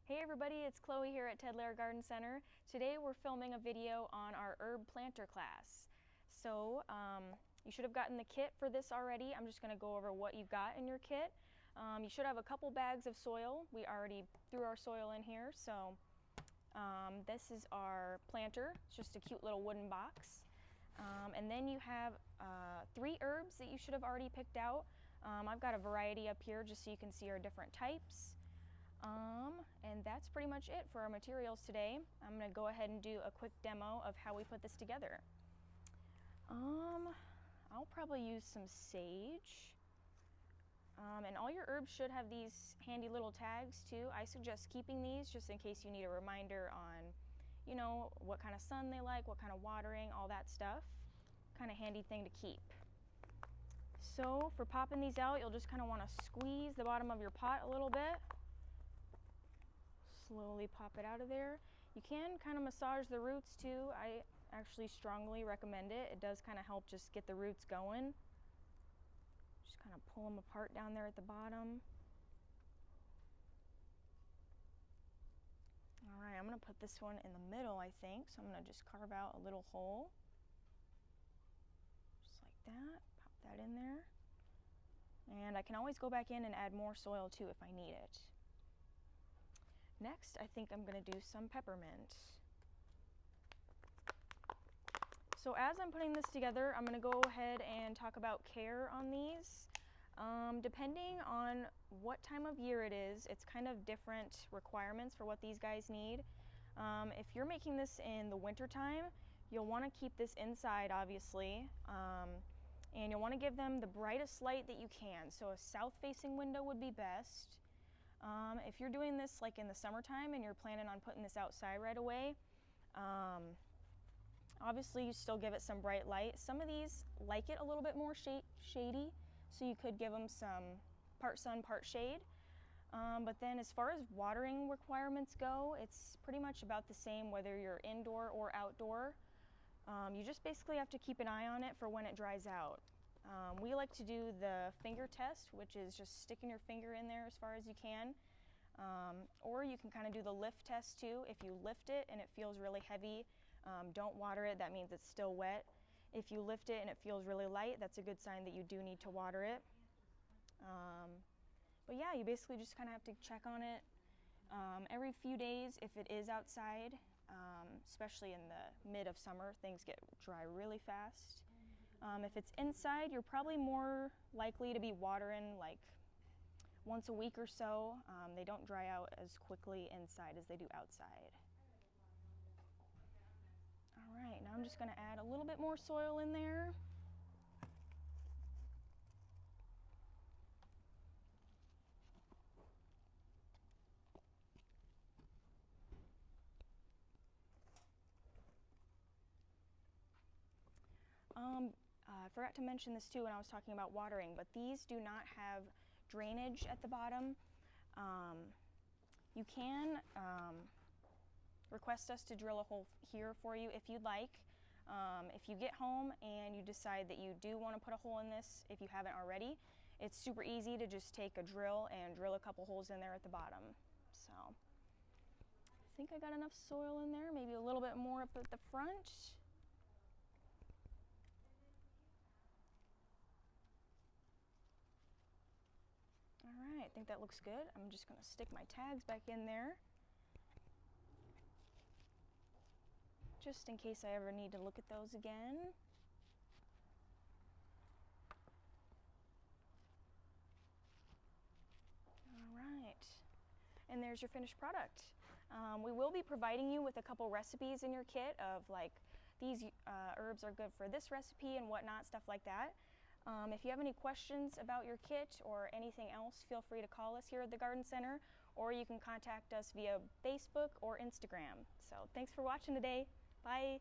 Hey everybody, it's Chloe here at Lare Garden Center. Today we're filming a video on our herb planter class. So you should have gotten the kit for this already. I'm just going to go over what you've got in your kit. You should have a couple bags of soil. We already threw our soil in here. So this is our planter. It's just a cute little wooden box. And then you have 3 herbs that you should have already picked out. I've got a variety up here just so you can see our different types. And that's pretty much it for our materials today. I'm going to go ahead and do a quick demo of how we put this together. I'll probably use some sage. And all your herbs should have these handy little tags too. I suggest keeping these just in case you need a reminder on, you know, what kind of sun they like, what kind of watering, all that stuff. Kind of handy thing to keep. So for popping these out, you'll just kind of want to squeeze the bottom of your pot a little bit. Slowly pop it out of there. You can kind of massage the roots too. I actually strongly recommend it. It does kind of help just get the roots going. Just kind of pull them apart down there at the bottom. All right, I'm going to put this one in the middle, I think. So I'm going to just carve out a little hole. Just like that. Pop that in there. And I can always go back in and add more soil too if I need it. Next, I think I'm going to do some peppermint. So as I'm putting this together, I'm going to go ahead and talk about care on these. Depending on what time of year it is, it's kind of different requirements for what these guys need. If you're making this in the winter time, you'll want to keep this inside, obviously, and you'll want to give them the brightest light that you can. So a south-facing window would be best. If you're doing this like in the summertime and you're planning on putting this outside right away, obviously you still give it some bright light. Some of these like it a little bit more shady, so you could give them some part sun, part shade. But then as far as watering requirements go, it's pretty much about the same whether you're indoor or outdoor. You just basically have to keep an eye on it for when it dries out. We like to do the finger test, which is just sticking your finger in there as far as you can. Or you can kind of do the lift test too. If you lift it and it feels really heavy, don't water it. That means it's still wet. If you lift it and it feels really light, that's a good sign that you do need to water it. But yeah, you basically just kind of have to check on it every few days if it is outside. Especially in the mid of summer, things get dry really fast. If it's inside, you're probably more likely to be watering like once a week or so. They don't dry out as quickly inside as they do outside. All right, now I'm just going to add a little bit more soil in there. I forgot to mention this too when I was talking about watering, but these do not have drainage at the bottom. You can request us to drill a hole here for you if you'd like. If you get home and you decide that you do want to put a hole in this, if you haven't already, it's super easy to just take a drill and drill a couple holes in there at the bottom. So I think I got enough soil in there, maybe a little bit more up at the front. All right, I think that looks good. I'm just going to stick my tags back in there, just in case I ever need to look at those again. All right, and there's your finished product. We will be providing you with a couple recipes in your kit of like, these herbs are good for this recipe and whatnot, stuff like that. If you have any questions about your kit or anything else, feel free to call us here at the Garden Center, or you can contact us via Facebook or Instagram. So thanks for watching today. Bye.